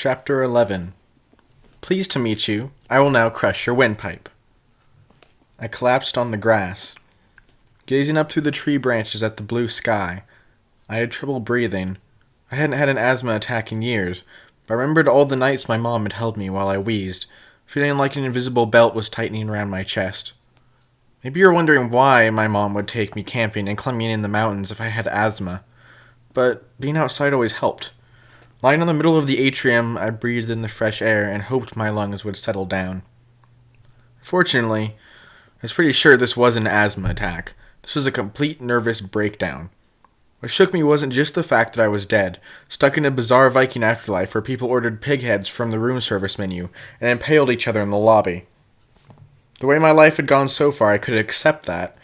Chapter 11. Pleased to meet you. I will now crush your windpipe. I collapsed on the grass, gazing up through the tree branches at the blue sky. I had trouble breathing. I hadn't had an asthma attack in years, but I remembered all the nights my mom had held me while I wheezed, feeling like an invisible belt was tightening around my chest. Maybe you're wondering why my mom would take me camping and climbing in the mountains if I had asthma, but being outside always helped. Lying on the middle of the atrium, I breathed in the fresh air and hoped my lungs would settle down. Fortunately, I was pretty sure this wasn't an asthma attack. This was a complete nervous breakdown. What shook me wasn't just the fact that I was dead, stuck in a bizarre Viking afterlife where people ordered pig heads from the room service menu and impaled each other in the lobby. The way my life had gone so far, I could accept that.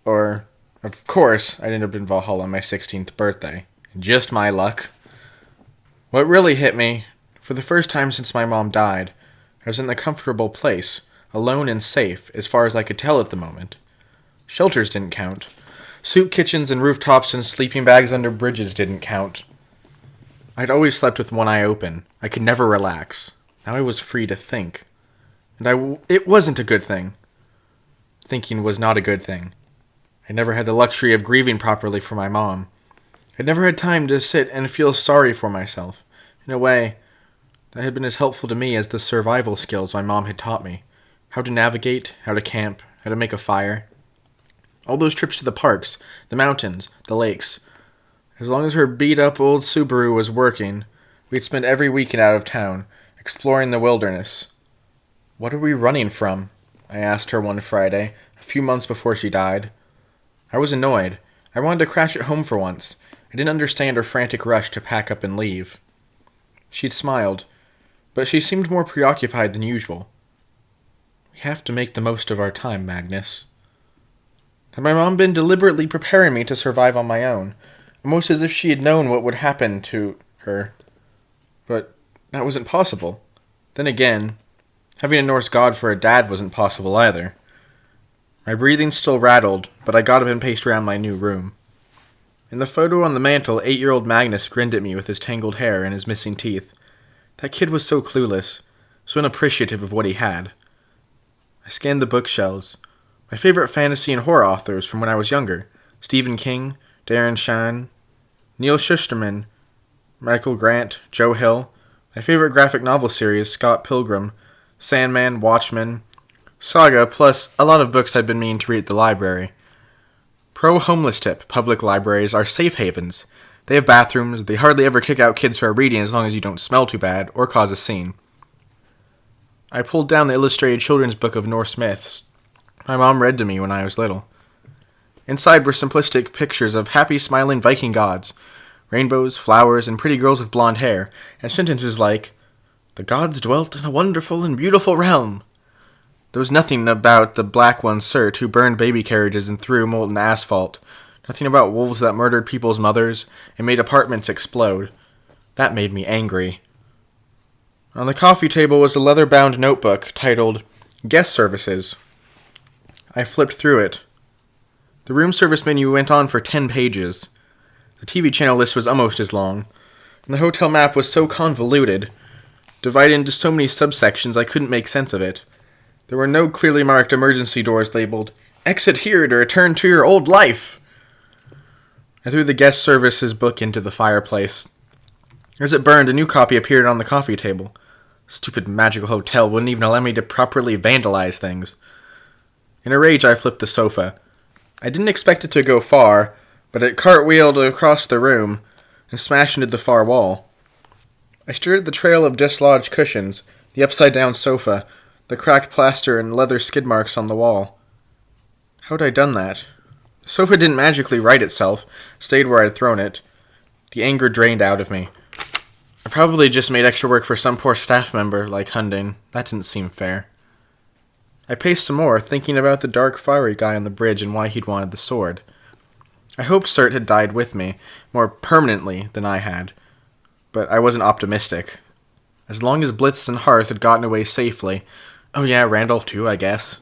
Or, of course, I'd end up in Valhalla on my 16th birthday. Just my luck. What really hit me, for the first time since my mom died, I was in a comfortable place, alone and safe, as far as I could tell at the moment. Shelters didn't count. Soup kitchens and rooftops and sleeping bags under bridges didn't count. I'd always slept with one eye open. I could never relax. Now I was free to think. And it wasn't a good thing. Thinking was not a good thing. I never had the luxury of grieving properly for my mom. I'd never had time to sit and feel sorry for myself. In a way, that had been as helpful to me as the survival skills my mom had taught me. How to navigate, how to camp, how to make a fire. All those trips to the parks, the mountains, the lakes. As long as her beat-up old Subaru was working, we'd spend every weekend out of town, exploring the wilderness. What are we running from? I asked her one Friday, a few months before she died. I was annoyed. I wanted to crash at home for once. I didn't understand her frantic rush to pack up and leave. She'd smiled, but she seemed more preoccupied than usual. We have to make the most of our time, Magnus. Had my mom been deliberately preparing me to survive on my own, almost as if she had known what would happen to her? But that wasn't possible. Then again, having a Norse god for a dad wasn't possible either. My breathing still rattled, but I got up and paced around my new room. In the photo on the mantel, 8-year-old Magnus grinned at me with his tangled hair and his missing teeth. That kid was so clueless, so unappreciative of what he had. I scanned the bookshelves. My favorite fantasy and horror authors from when I was younger: Stephen King, Darren Shan, Neil Shusterman, Michael Grant, Joe Hill. My favorite graphic novel series: Scott Pilgrim, Sandman, Watchmen, Saga, plus a lot of books I'd been meaning to read at the library. Pro-homeless tip: public libraries are safe havens. They have bathrooms, they hardly ever kick out kids who are reading as long as you don't smell too bad or cause a scene. I pulled down the illustrated children's book of Norse myths my mom read to me when I was little. Inside were simplistic pictures of happy, smiling Viking gods, rainbows, flowers, and pretty girls with blonde hair, and sentences like, "The gods dwelt in a wonderful and beautiful realm." There was nothing about the Black One Cert who burned baby carriages and threw molten asphalt. Nothing about wolves that murdered people's mothers and made apartments explode. That made me angry. On the coffee table was a leather-bound notebook titled Guest Services. I flipped through it. The room service menu went on for 10 pages. The TV channel list was almost as long, and the hotel map was so convoluted, divided into so many subsections I couldn't make sense of it. There were no clearly marked emergency doors labeled, "Exit here to return to your old life." I threw the guest services book into the fireplace. As it burned, a new copy appeared on the coffee table. Stupid magical hotel wouldn't even allow me to properly vandalize things. In a rage, I flipped the sofa. I didn't expect it to go far, but it cartwheeled across the room and smashed into the far wall. I stared at the trail of dislodged cushions, the upside-down sofa, the cracked plaster and leather skid marks on the wall. How'd I done that? The sofa didn't magically right itself, stayed where I'd thrown it. The anger drained out of me. I probably just made extra work for some poor staff member, like Hunding. That didn't seem fair. I paced some more, thinking about the dark, fiery guy on the bridge and why he'd wanted the sword. I hoped Cert had died with me, more permanently than I had. But I wasn't optimistic. As long as Blitz and Hearth had gotten away safely. Oh yeah, Randolph too, I guess.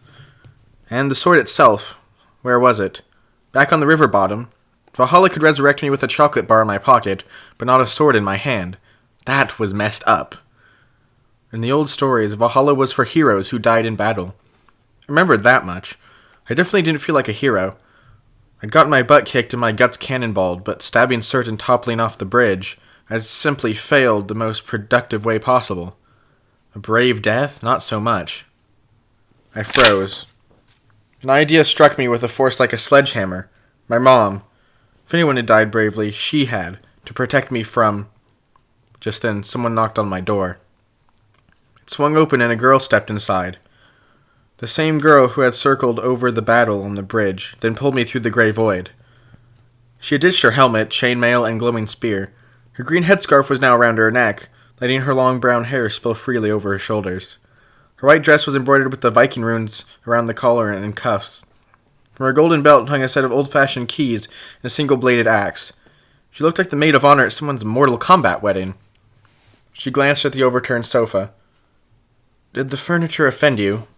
And the sword itself. Where was it? Back on the river bottom. Valhalla could resurrect me with a chocolate bar in my pocket, but not a sword in my hand. That was messed up. In the old stories, Valhalla was for heroes who died in battle. I remembered that much. I definitely didn't feel like a hero. I'd gotten my butt kicked and my guts cannonballed, but stabbing Surt and toppling off the bridge, I'd simply failed the most productive way possible. A brave death? Not so much. I froze. An idea struck me with a force like a sledgehammer. My mom. If anyone had died bravely, she had, to protect me from... Just then, someone knocked on my door. It swung open and a girl stepped inside. The same girl who had circled over the battle on the bridge, then pulled me through the gray void. She had ditched her helmet, chainmail, and glowing spear. Her green headscarf was now around her neck, letting her long brown hair spill freely over her shoulders. Her white dress was embroidered with the Viking runes around the collar and cuffs. From her golden belt hung a set of old-fashioned keys and a single-bladed axe. She looked like the maid of honor at someone's Mortal Kombat wedding. She glanced at the overturned sofa. "Did the furniture offend you?"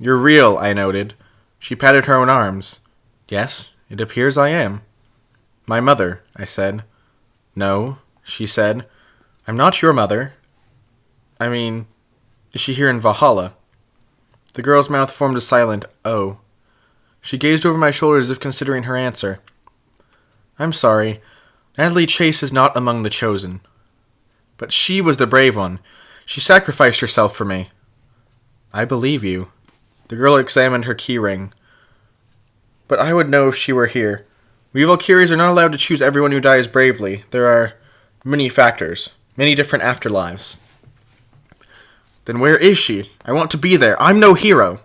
"You're real," I noted. She patted her own arms. "Yes, it appears I am." "My mother," I said. "No," she said. "I'm not your mother." "I mean, is she here in Valhalla?" The girl's mouth formed a silent "oh." She gazed over my shoulder as if considering her answer. "I'm sorry. Natalie Chase is not among the chosen. But she was the brave one. She sacrificed herself for me." "I believe you." The girl examined her key ring. "But I would know if she were here. We Valkyries are not allowed to choose everyone who dies bravely. There are many factors, many different afterlives." "Then where is she? I want to be there. I'm no hero."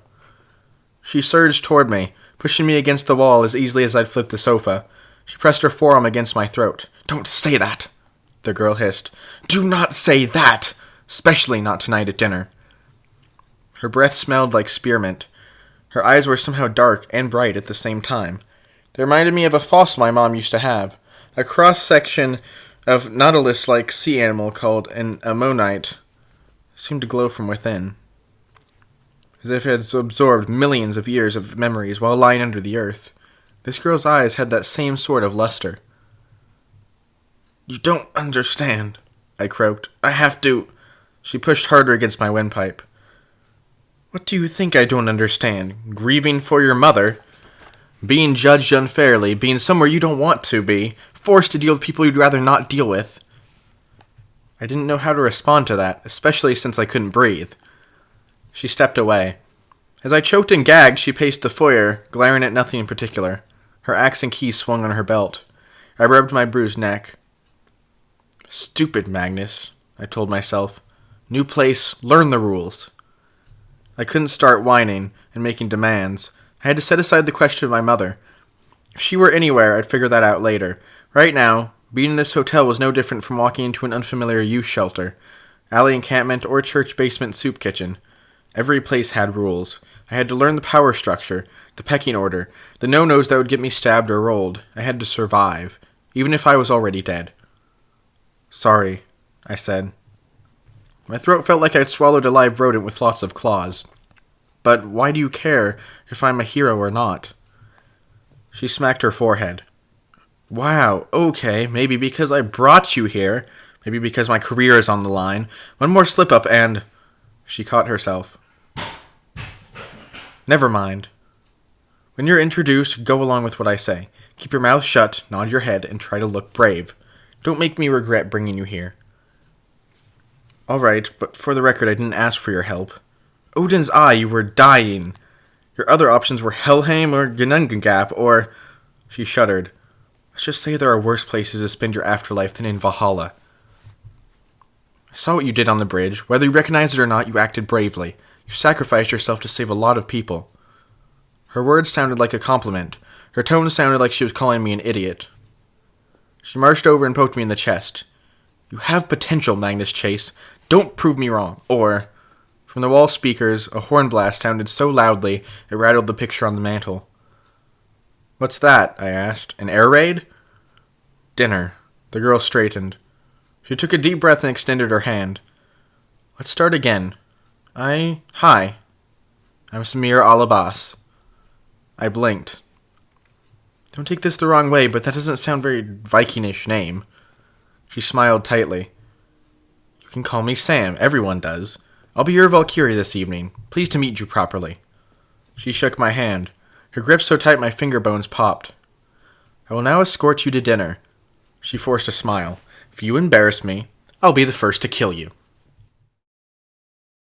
She surged toward me, pushing me against the wall as easily as I'd flipped the sofa. She pressed her forearm against my throat. "Don't say that," the girl hissed. "Do not say that, especially not tonight at dinner." Her breath smelled like spearmint. Her eyes were somehow dark and bright at the same time. They reminded me of a fossil my mom used to have, a cross-section of nautilus-like sea animal called an ammonite. It seemed to glow from within, as if it had absorbed millions of years of memories while lying under the earth. This girl's eyes had that same sort of luster. "You don't understand," I croaked. "I have to..." She pushed harder against my windpipe. "What do you think I don't understand? Grieving for your mother? Being judged unfairly, being somewhere you don't want to be, forced to deal with people you'd rather not deal with." I didn't know how to respond to that, especially since I couldn't breathe. She stepped away. As I choked and gagged, she paced the foyer, glaring at nothing in particular. Her axe and keys swung on her belt. I rubbed my bruised neck. "Stupid Magnus," I told myself. "New place, learn the rules." I couldn't start whining and making demands. I had to set aside the question of my mother. If she were anywhere, I'd figure that out later. Right now, being in this hotel was no different from walking into an unfamiliar youth shelter, alley encampment, or church basement soup kitchen. Every place had rules. I had to learn the power structure, the pecking order, the no-nos that would get me stabbed or rolled. I had to survive, even if I was already dead. "Sorry," I said. My throat felt like I'd swallowed a live rodent with lots of claws. "But why do you care if I'm a hero or not?" She smacked her forehead. "Wow, okay, maybe because I brought you here. Maybe because my career is on the line. One more slip-up and..." She caught herself. "Never mind. When you're introduced, go along with what I say. Keep your mouth shut, nod your head, and try to look brave. Don't make me regret bringing you here." "All right, but for the record, I didn't ask for your help. Odin's Eye, you were dying. Your other options were Helheim or Ginnungagap or..." She shuddered. "Let's just say there are worse places to spend your afterlife than in Valhalla." "I saw what you did on the bridge. Whether you recognize it or not, you acted bravely. You sacrificed yourself to save a lot of people." Her words sounded like a compliment. Her tone sounded like she was calling me an idiot. She marched over and poked me in the chest. "You have potential, Magnus Chase. Don't prove me wrong." Or... From the wall speakers, a horn blast sounded so loudly it rattled the picture on the mantel. "What's that?" I asked. "An air raid?" "Dinner." The girl straightened. She took a deep breath and extended her hand. "Let's start again. Hi. I'm Samir Alabas." I blinked. "Don't take this the wrong way, but that doesn't sound very Vikingish name." She smiled tightly. "You can call me Sam. Everyone does. I'll be your Valkyrie this evening. Pleased to meet you properly. She shook my hand. Her grip so tight my finger bones popped. I will now escort you to dinner. She forced a smile. If you embarrass me, I'll be the first to kill you.